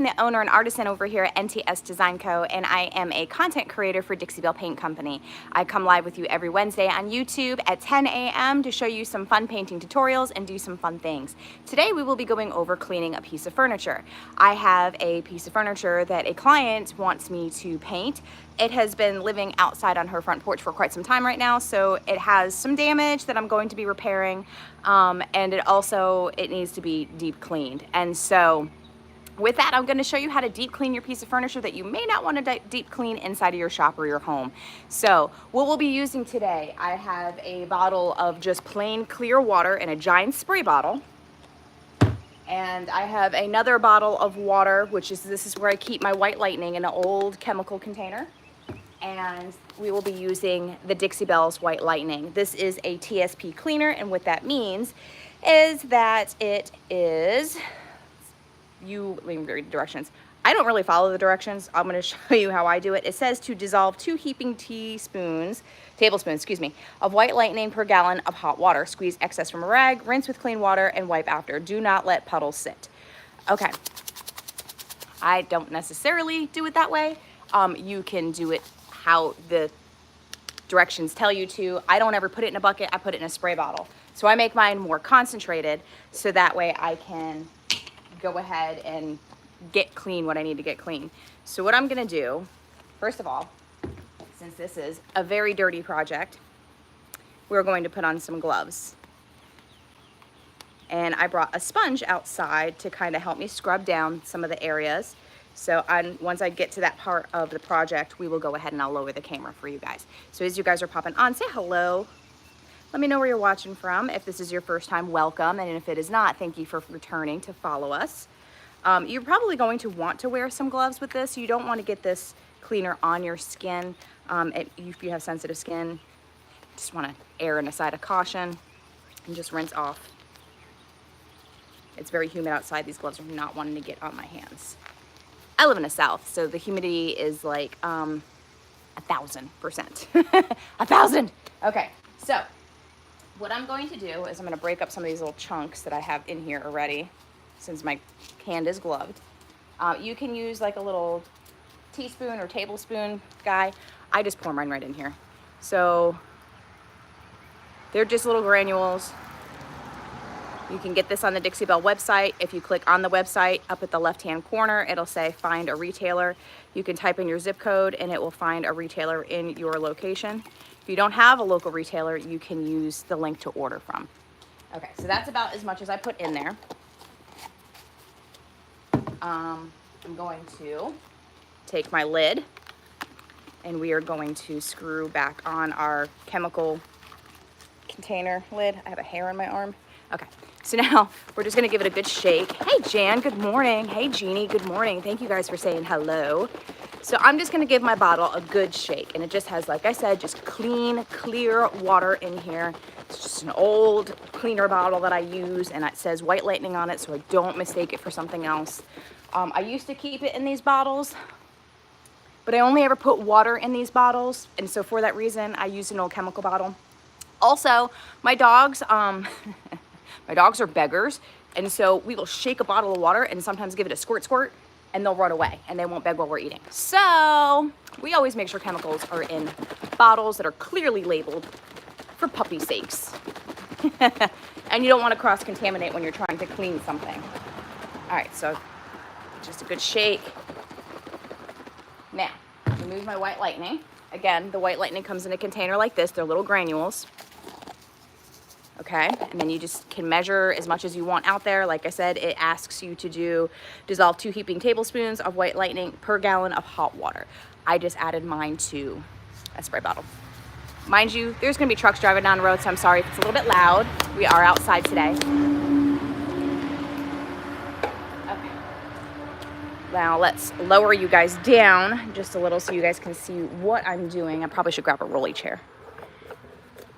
The owner and artisan over here at NTS Design Co., and I am a content creator for Dixie Belle Paint Company. I come live with you every Wednesday on YouTube at 10 a.m. to show you some fun painting tutorials and do some fun things. Today we will be going over cleaning a piece of furniture. I have a piece of furniture that a client wants me to paint. It has been living outside on her front porch for quite some time right now, so it has some damage that I'm going to be repairing, and it needs to be deep cleaned. And so with that, I'm going to show you how to deep clean your piece of furniture that you may not want to deep clean inside of your shop or your home. So what we'll be using today, I have a bottle of just plain clear water in a giant spray bottle. And I have another bottle of water, this is where I keep my White Lightning in an old chemical container. And we will be using the Dixie Belle's White Lightning. This is a TSP cleaner, and what that means is that it is... let me read the directions. I don't really follow the directions. I'm going to show you how I do it. It says to dissolve 2 heaping tablespoons, of White Lightning per gallon of hot water. Squeeze excess from a rag, rinse with clean water, and wipe after. Do not let puddles sit. Okay. I don't necessarily do it that way. You can do it how the directions tell you to. I don't ever put it in a bucket. I put it in a spray bottle. So I make mine more concentrated so that way I can go ahead and get clean what I need to get clean. So what I'm gonna do, first of all, since this is a very dirty project, we're going to put on some gloves. And I brought a sponge outside to kind of help me scrub down some of the areas. So once I get to that part of the project, we will go ahead and I'll lower the camera for you guys. So as you guys are popping on, say hello. Let me know where you're watching from. If this is your first time, welcome. And if it is not, thank you for returning to follow us. You're probably going to want to wear some gloves with this. You don't want to get this cleaner on your skin. If you have sensitive skin, just want to err on a side of caution and just rinse off. It's very humid outside. These gloves are not wanting to get on my hands. I live in the South, so the humidity is like 1,000%. 1,000. Okay, so what I'm going to do is I'm going to break up some of these little chunks that I have in here already, since my hand is gloved. You can use like a little teaspoon or tablespoon guy. I just pour mine right in here. So they're just little granules. You can get this on the Dixie Belle website. If you click on the website, up at the left-hand corner, it'll say find a retailer. You can type in your zip code and it will find a retailer in your location. If you don't have a local retailer, you can use the link to order from. Okay, so that's about as much as I put in there. I'm going to take my lid and we are going to screw back on our chemical container lid. I have a hair on my arm. Okay, so now we're just gonna give it a good shake. Hey Jan, good morning. Hey Jeannie, good morning. Thank you guys for saying hello. So I'm just gonna give my bottle a good shake, and it just has, like I said, just clean, clear water in here. It's just an old cleaner bottle that I use, and it says White Lightning on it, so I don't mistake it for something else. I used to keep it in these bottles, but I only ever put water in these bottles, and so for that reason, I used an old chemical bottle. Also, my dogs, my dogs are beggars, and so we will shake a bottle of water and sometimes give it a squirt, and they'll run away, and they won't beg while we're eating. So we always make sure chemicals are in bottles that are clearly labeled for puppy sakes. And you don't want to cross-contaminate when you're trying to clean something. All right, so just a good shake. Now, remove my White Lightning. Again, the White Lightning comes in a container like this. They're little granules. Okay, and then you just can measure as much as you want out there. Like I said, it asks you to dissolve 2 heaping tablespoons of White Lightning per gallon of hot water. I just added mine to a spray bottle. Mind you, there's gonna be trucks driving down the road, so I'm sorry if it's a little bit loud. We are outside today. Okay. Now let's lower you guys down just a little so you guys can see what I'm doing. I probably should grab a rolly chair.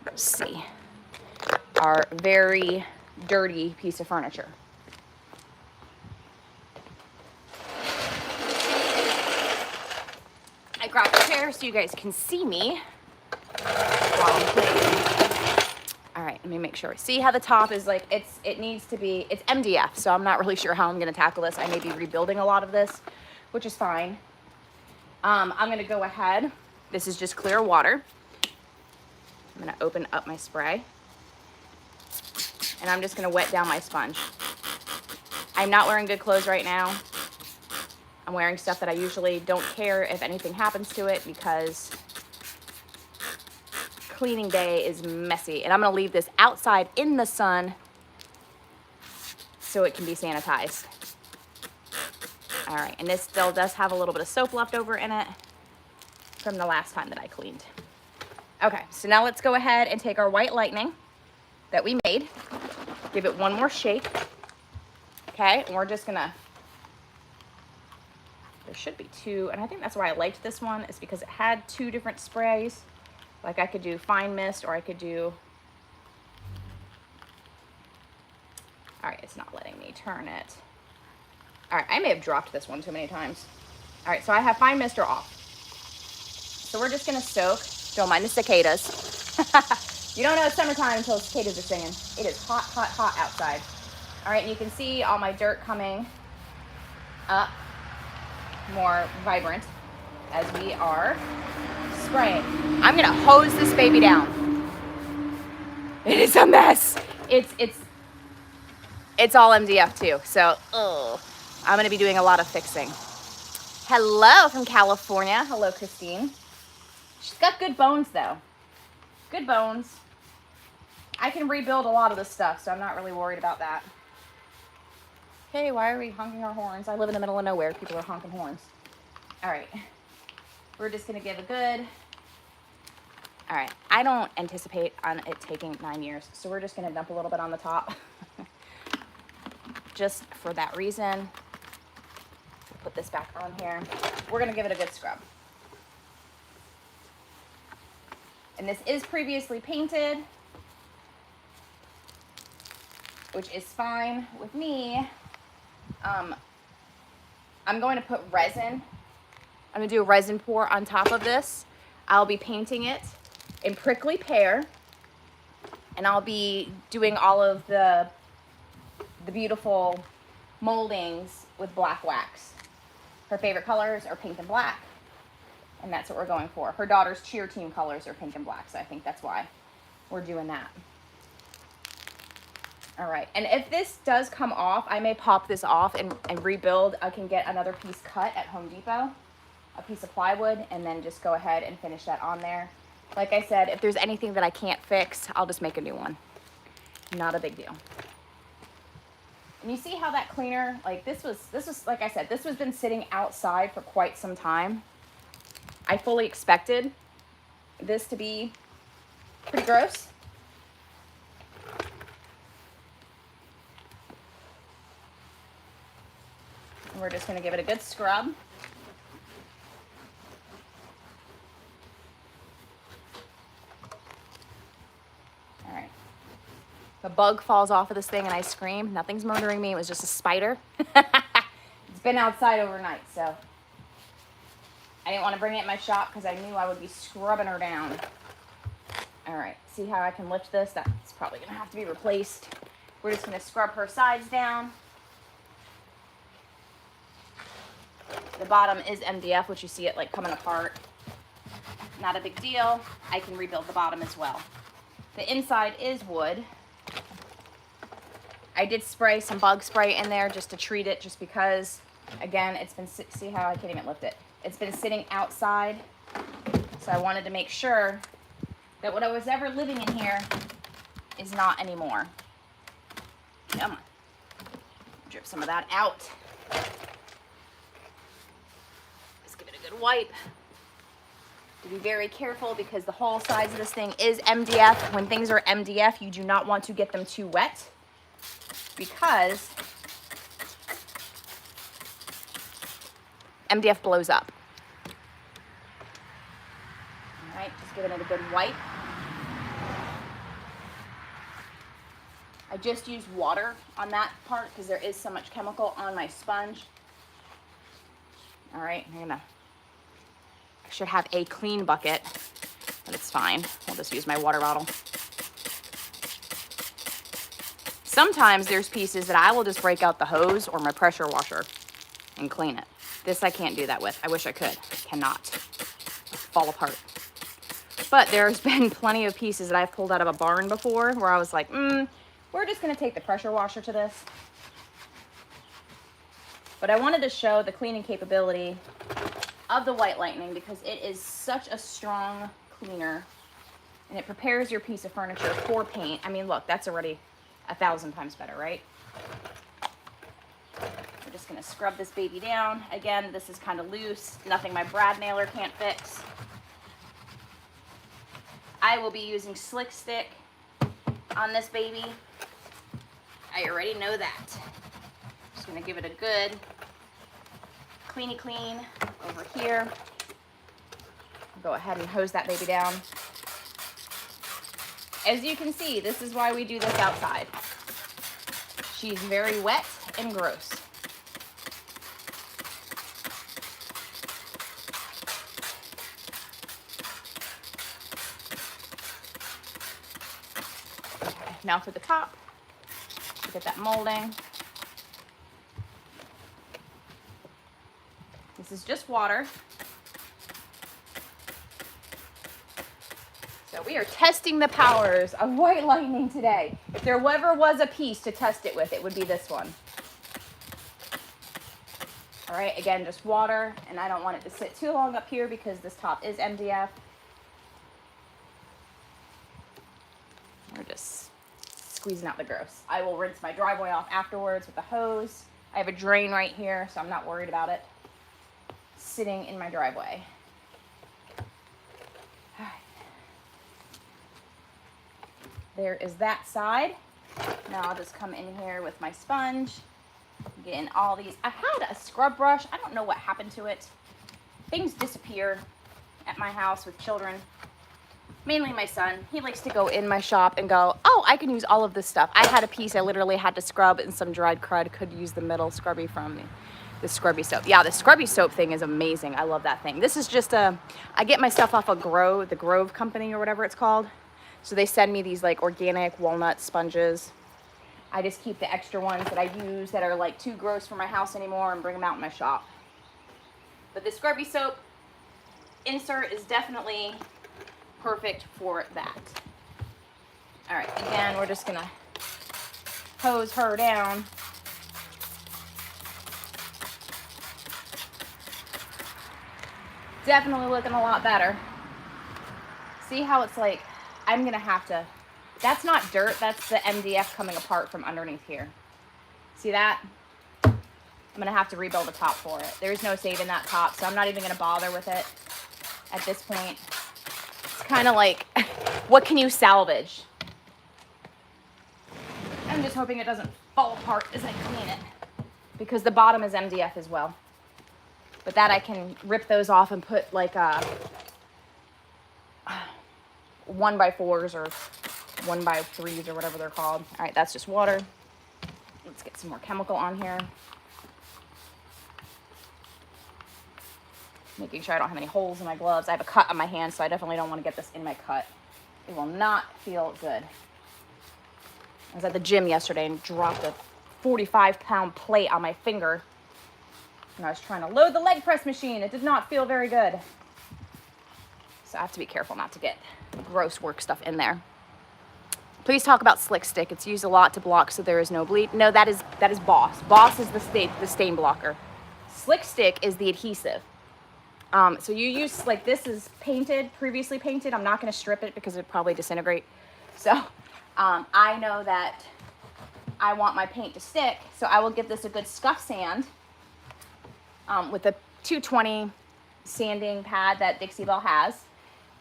Let's see. Our very dirty piece of furniture. I grabbed a chair so you guys can see me while I'm cleaning. All right, let me make sure. See how the top is like, it needs to be, it's MDF, so I'm not really sure how I'm gonna tackle this. I may be rebuilding a lot of this, which is fine. I'm gonna go ahead. This is just clear water. I'm gonna open up my spray. And I'm just gonna wet down my sponge. I'm not wearing good clothes right now. I'm wearing stuff that I usually don't care if anything happens to it because cleaning day is messy. And I'm gonna leave this outside in the sun so it can be sanitized. All right, and this still does have a little bit of soap left over in it from the last time that I cleaned. Okay, so now let's go ahead and take our white lightning that we made, give it one more shake. Okay, and we're just gonna, there should be two, and I think that's why I liked this one, is because it had two different sprays. Like I could do fine mist, or I could do, all right, it's not letting me turn it. All right, I may have dropped this one too many times. All right, so I have fine mist or off. So we're just gonna soak, don't mind the cicadas. You don't know it's summertime until cicadas are singing. It is hot, hot, hot outside. All right, and you can see all my dirt coming up more vibrant as we are spraying. I'm gonna hose this baby down. It is a mess. It's all MDF too, so I'm gonna be doing a lot of fixing. Hello from California. Hello, Christine. She's got good bones though. Good bones. I can rebuild a lot of this stuff, so I'm not really worried about that. Hey, why are we honking our horns? I live in the middle of nowhere. People are honking horns. All right. We're just going to give a good... All right. I don't anticipate on it taking 9 years, so we're just going to dump a little bit on the top. Just for that reason. Put this back on here. We're going to give it a good scrub. And this is previously painted, which is fine with me. I'm going to put resin. I'm going to do a resin pour on top of this. I'll be painting it in prickly pear, and I'll be doing all of the beautiful moldings with black wax. Her favorite colors are pink and black, and that's what we're going for. Her daughter's cheer team colors are pink and black, so I think that's why we're doing that. All right, and if this does come off, I may pop this off and rebuild. I can get another piece cut at Home Depot, a piece of plywood, and then just go ahead and finish that on there. Like I said, if there's anything that I can't fix, I'll just make a new one. Not a big deal. And you see how that cleaner, like this was, like I said, this has been sitting outside for quite some time. I fully expected this to be pretty gross. And we're just going to give it a good scrub. All right. The bug falls off of this thing and I scream. Nothing's murdering me. It was just a spider. It's been outside overnight, so I didn't want to bring it in my shop because I knew I would be scrubbing her down. All right. See how I can lift this? That's probably going to have to be replaced. We're just going to scrub her sides down. The bottom is MDF, which you see it like coming apart. Not a big deal. I can rebuild the bottom as well. The inside is wood. I did spray some bug spray in there just to treat it, just because, again, it's been, see how I can't even lift it. It's been sitting outside. So I wanted to make sure that what I was ever living in here is not anymore. Come on. Drip some of that out. Good wipe. To be very careful because the whole sides of this thing is MDF. When things are MDF, you do not want to get them too wet because MDF blows up. All right, just giving it a good wipe. I just used water on that part because there is so much chemical on my sponge. All right, I'm gonna, I should have a clean bucket, but it's fine. I'll just use my water bottle. Sometimes there's pieces that I will just break out the hose or my pressure washer and clean it. This I can't do that with. I wish I could. I cannot. Fall apart. But there's been plenty of pieces that I've pulled out of a barn before where I was like, we're just gonna take the pressure washer to this. But I wanted to show the cleaning capability of the White Lightning because it is such a strong cleaner and it prepares your piece of furniture for paint. I mean, look, that's already 1,000 times better, right? We're just gonna scrub this baby down. Again, this is kind of loose, nothing my brad nailer can't fix. I will be using Slick Stick on this baby. I already know that. Just gonna give it a good cleany clean over here. Go ahead and hose that baby down. As you can see, this is why we do this outside. She's very wet and gross. Okay, now for the top, to get that molding. This is just water. So we are testing the powers of White Lightning today. If there ever was a piece to test it with, it would be this one. All right, again, just water, and I don't want it to sit too long up here because this top is MDF. We're just squeezing out the gross. I will rinse my driveway off afterwards with a hose. I have a drain right here, so I'm not worried about it sitting in my driveway. All right. There is that side. Now I'll just come in here with my sponge, get in all these. I had a scrub brush. I don't know what happened to it. Things disappear at my house with children. Mainly my son. He likes to go in my shop and go, oh, I can use all of this stuff. I had a piece I literally had to scrub and some dried crud. Could use the middle scrubby from the scrubby soap. Yeah, the scrubby soap thing is amazing. I love that thing. This is just I get my stuff off of the Grove Company or whatever it's called. So they send me these like organic walnut sponges. I just keep the extra ones that I use that are like too gross for my house anymore and bring them out in my shop. But the scrubby soap insert is definitely perfect for that. All right, again, we're just gonna hose her down. Definitely looking a lot better. See how it's like, I'm gonna have to, that's not dirt, that's the MDF coming apart from underneath here. See that? I'm gonna have to rebuild the top for it. There's no saving that top, so I'm not even gonna bother with it at this point. It's kind of like, what can you salvage? I'm just hoping it doesn't fall apart as I clean it, because the bottom is MDF as well. But that I can rip those off and put like 1x4s or 1x3s or whatever they're called. All right, that's just water. Let's get some more chemical on here. Making sure I don't have any holes in my gloves. I have a cut on my hand, so I definitely don't want to get this in my cut. It will not feel good. I was at the gym yesterday and dropped a 45-pound plate on my finger. And I was trying to load the leg press machine. It did not feel very good. So I have to be careful not to get gross work stuff in there. Please talk about Slick Stick. It's used a lot to block so there is no bleed. No, that is Boss. Boss is the stain blocker. Slick Stick is the adhesive. So you use, like, this is painted, previously painted. I'm not going to strip it because it'd probably disintegrate. So I know that I want my paint to stick, so I will give this a good scuff sand with a 220 sanding pad that Dixie Belle has.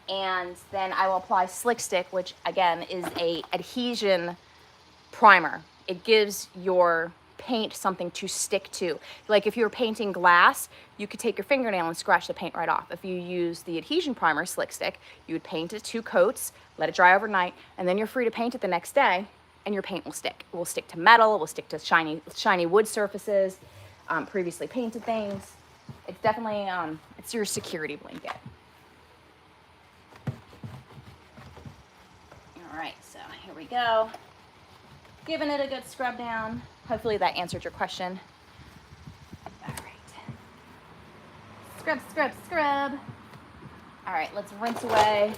And then I will apply Slick Stick, which again is a adhesion primer. It gives your paint something to stick to. Like if you were painting glass, you could take your fingernail and scratch the paint right off. If you use the adhesion primer, Slick Stick, you would paint it 2 coats, let it dry overnight, and then you're free to paint it the next day, and your paint will stick. It will stick to metal, it will stick to shiny wood surfaces, previously painted things. It's definitely, it's your security blanket. All right, so here we go. Giving it a good scrub down. Hopefully that answered your question. All right. Scrub, scrub, scrub. All right, let's rinse away.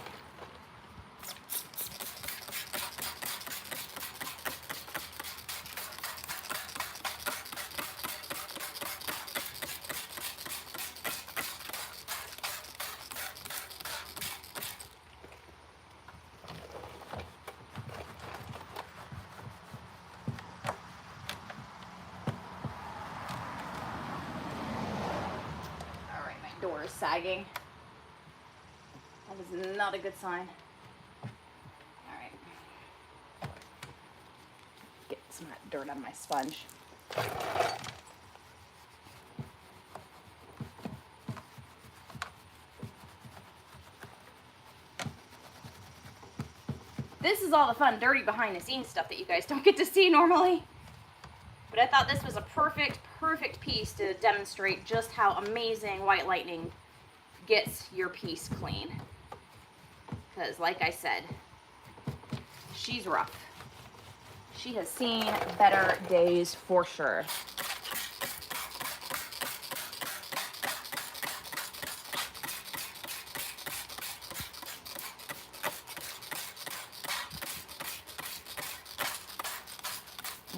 Door is sagging. That is not a good sign. All right. Get some of that dirt on my sponge. This is all the fun, dirty behind the scenes stuff that you guys don't get to see normally. But I thought this was a perfect piece to demonstrate just how amazing White Lightning gets your piece clean. Because like I said, she's rough. She has seen better days for sure.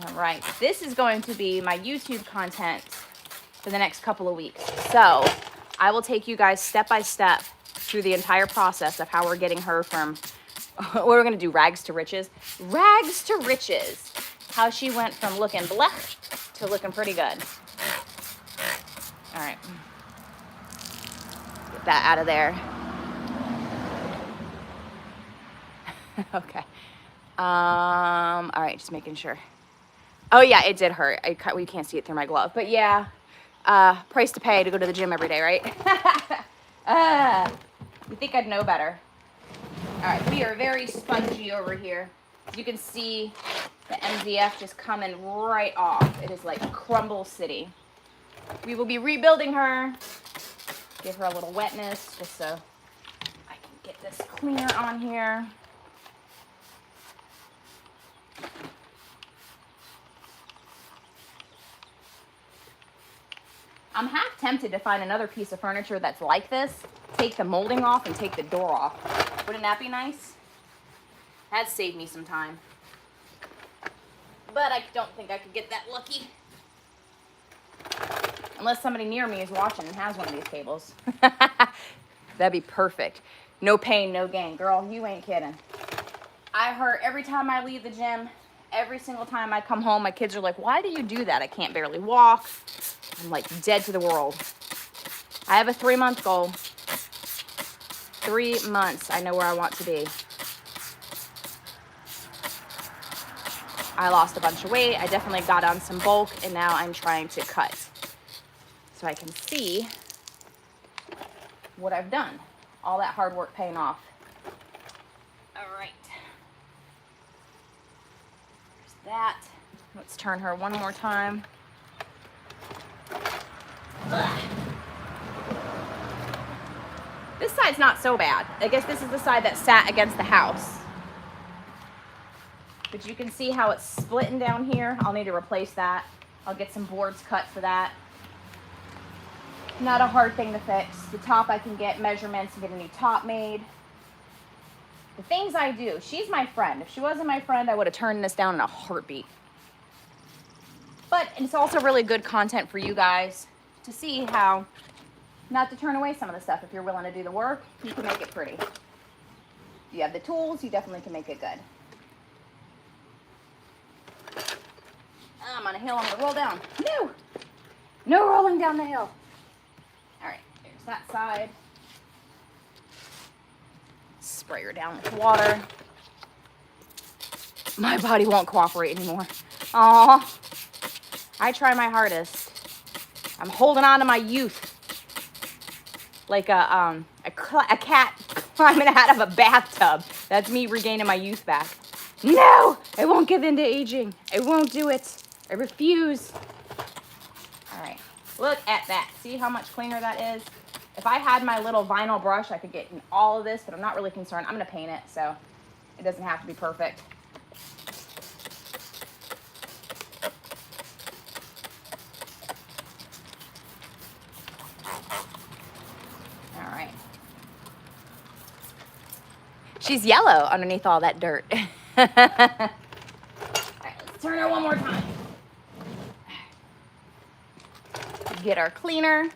All right, this is going to be my YouTube content for the next couple of weeks. So I will take you guys step by step through the entire process of how we're getting her from, what we're gonna do, rags to riches. Rags to riches. How she went from looking blech to looking pretty good. All right, get that out of there. Okay. All right, just making sure. Oh yeah, it did hurt. Well, you can't see it through my glove, but yeah, price to pay to go to the gym every day, right? You think I'd know better. All right, we are very spongy over here. As you can see, the MDF just coming right off. It is like crumble city. We will be rebuilding her. Give her a little wetness just so I can get this cleaner on here. I'm half tempted to find another piece of furniture that's like this, take the molding off and take the door off. Wouldn't that be nice? That'd save me some time. But I don't think I could get that lucky. Unless somebody near me is watching and has one of these tables. That'd be perfect. No pain, no gain. Girl, you ain't kidding. I hurt every time I leave the gym. Every single time I come home, my kids are like, why do you do that? I can't barely walk. I'm like dead to the world. I have a 3-month goal. 3 months, I know where I want to be. I lost a bunch of weight. I definitely got on some bulk, and now I'm trying to cut so I can see what I've done. All that hard work paying off. All right. There's that. Let's turn her one more time. Ugh. This side's not so bad. I guess this is the side that sat against the house. But you can see how it's splitting down here. I'll need to replace that. I'll get some boards cut for that. Not a hard thing to fix. The top, I can get measurements and get a new top made. The things I do, she's my friend. If she wasn't my friend, I would have turned this down in a heartbeat. But it's also really good content for you guys to see how not to turn away some of the stuff. If you're willing to do the work, you can make it pretty. If you have the tools, you definitely can make it good. I'm on a hill, I'm gonna roll down. No! No rolling down the hill. All right, there's that side. Spray her down with water. My body won't cooperate anymore. Aw, I try my hardest. I'm holding on to my youth. Like a cat climbing out of a bathtub. That's me regaining my youth back. No, I won't give in to aging. I won't do it. I refuse. All right, look at that. See how much cleaner that is? If I had my little vinyl brush, I could get in all of this, but I'm not really concerned. I'm gonna paint it, so it doesn't have to be perfect. She's yellow underneath all that dirt. All right, let's turn her one more time. Get our cleaner.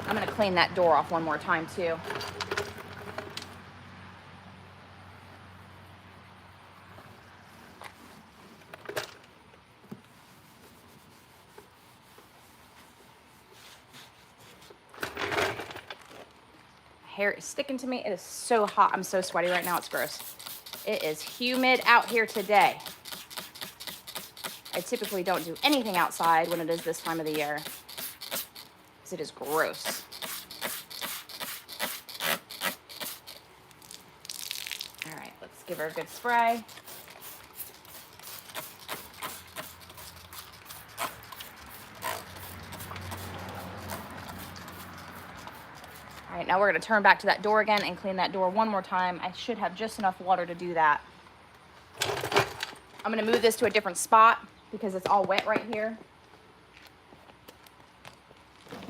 I'm gonna clean that door off one more time too. Hair is sticking to me. It is so hot. I'm so sweaty right now. It's gross. It is humid out here today. I typically don't do anything outside when it is this time of the year, because it is gross. All right, let's give her a good spray. All right, now we're gonna turn back to that door again and clean that door one more time. I should have just enough water to do that. I'm gonna move this to a different spot because it's all wet right here.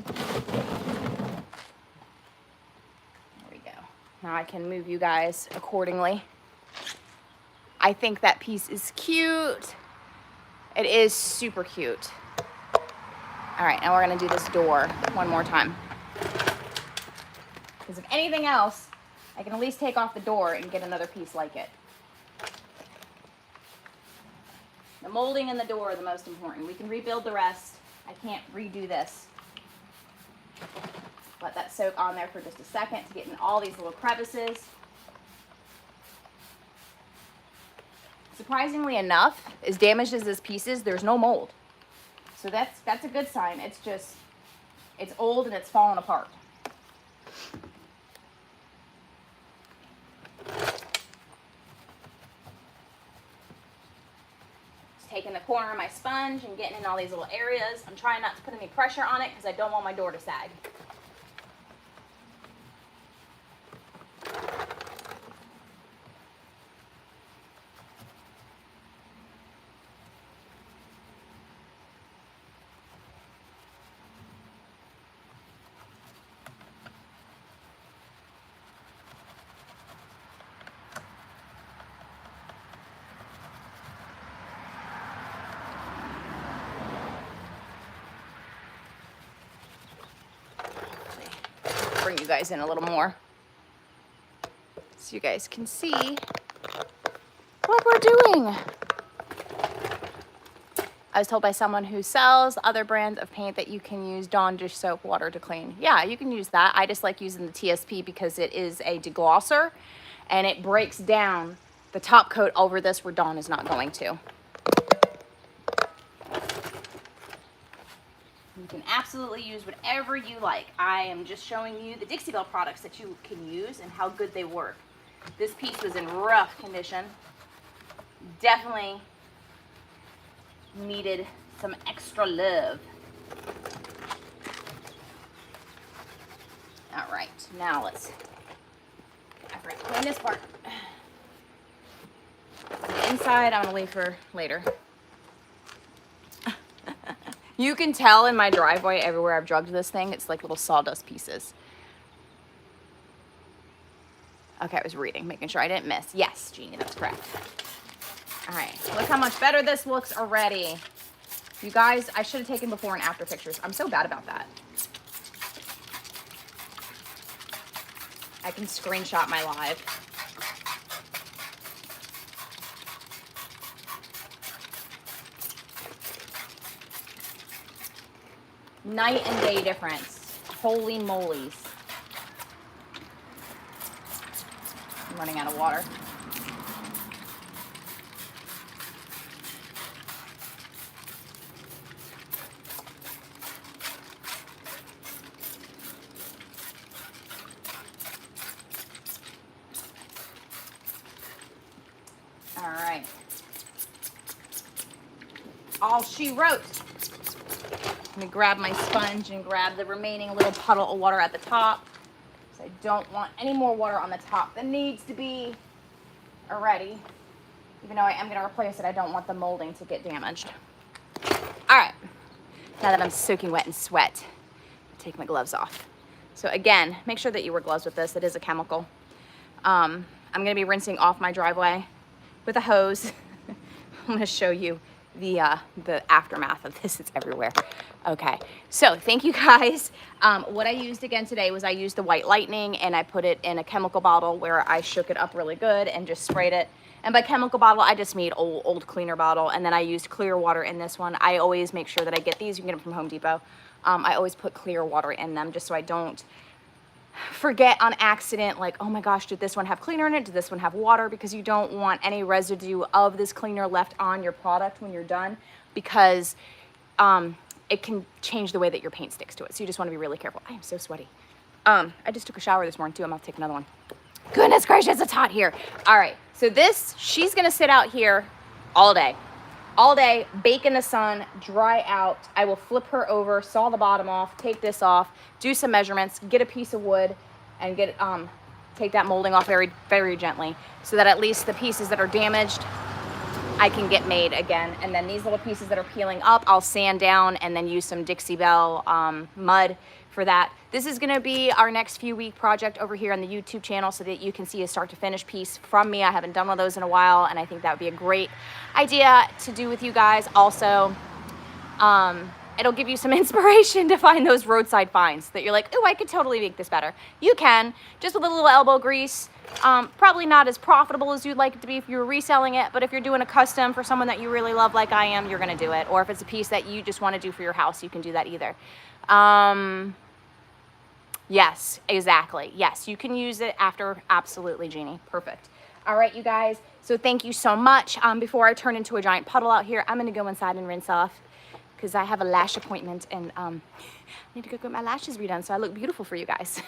There we go. Now I can move you guys accordingly. I think that piece is cute. It is super cute. All right, now we're gonna do this door one more time. Because if anything else, I can at least take off the door and get another piece like it. The molding and the door are the most important. We can rebuild the rest. I can't redo this. Let that soak on there for just a second to get in all these little crevices. Surprisingly enough, as damaged as this piece is, there's no mold. So that's a good sign. It's just, it's old and it's falling apart. Taking the corner of my sponge and getting in all these little areas. I'm trying not to put any pressure on it because I don't want my door to sag. Bring you guys in a little more so you guys can see what we're doing. I was told by someone who sells other brands of paint that you can use Dawn dish soap water to clean. Yeah, you can use that. I just like using the TSP because it is a deglosser and it breaks down the top coat over this where Dawn is not going to. You can absolutely use whatever you like. I am just showing you the Dixie Belle products that you can use and how good they work. This piece was in rough condition. Definitely needed some extra love. All right, now let's, I forgot to clean this part. The inside, I'm gonna leave for later. You can tell in my driveway everywhere I've drugged this thing, it's like little sawdust pieces. Okay, I was reading, making sure I didn't miss. Yes, Jeannie, that's correct. All right, look how much better this looks already. You guys, I should have taken before and after pictures. I'm so bad about that. I can screenshot my live. Night and day difference. Holy molies. I'm running out of water. All right. All she wrote. Let me grab my sponge and grab the remaining little puddle of water at the top. I don't want any more water on the top than needs to be already. Even though I am gonna replace it, I don't want the molding to get damaged. All right, now that I'm soaking wet in sweat, take my gloves off. So again, make sure that you wear gloves with this. It is a chemical. I'm gonna be rinsing off my driveway with a hose. I'm gonna show you the aftermath of this. It's everywhere. Okay, so thank you guys. What I used again today was I used the White Lightning, and I put it in a chemical bottle where I shook it up really good and just sprayed it. And by chemical bottle, I just mean old cleaner bottle. And then I used clear water in this one. I always make sure that I get these. You can get them from Home Depot. I always put clear water in them just so I don't forget on accident, like, oh my gosh, did this one have cleaner in it? Did this one have water? Because you don't want any residue of this cleaner left on your product when you're done, because it can change the way that your paint sticks to it. So you just want to be really careful. I am so sweaty. I just took a shower this morning too. I'm about to take another one. Goodness gracious, it's hot here. All right, so this, she's gonna sit out here all day, bake in the sun, dry out. I will flip her over, saw the bottom off, take this off, do some measurements, get a piece of wood, and get take that molding off very, very gently, so that at least the pieces that are damaged, I can get made again. And then these little pieces that are peeling up, I'll sand down and then use some Dixie Belle mud for that. This is gonna be our next few week project over here on the YouTube channel, so that you can see a start to finish piece from me. I haven't done one of those in a while, and I think that would be a great idea to do with you guys. Also, it'll give you some inspiration to find those roadside finds that you're like, oh, I could totally make this better. You can, just with a little elbow grease. Probably not as profitable as you'd like it to be if you were reselling it, but if you're doing a custom for someone that you really love like I am, you're gonna do it. Or if it's a piece that you just wanna do for your house, you can do that either. Yes, exactly. Yes, you can use it after. Absolutely, Jeannie. Perfect. All right, you guys. So thank you so much. Before I turn into a giant puddle out here, I'm gonna go inside and rinse off, because I have a lash appointment, and I need to go get my lashes redone so I look beautiful for you guys.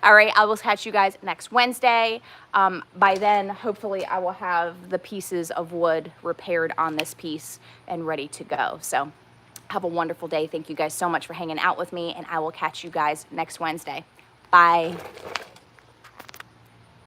All right, I will catch you guys next Wednesday. By then, hopefully, I will have the pieces of wood repaired on this piece and ready to go. So have a wonderful day. Thank you guys so much for hanging out with me, and I will catch you guys next Wednesday. Bye.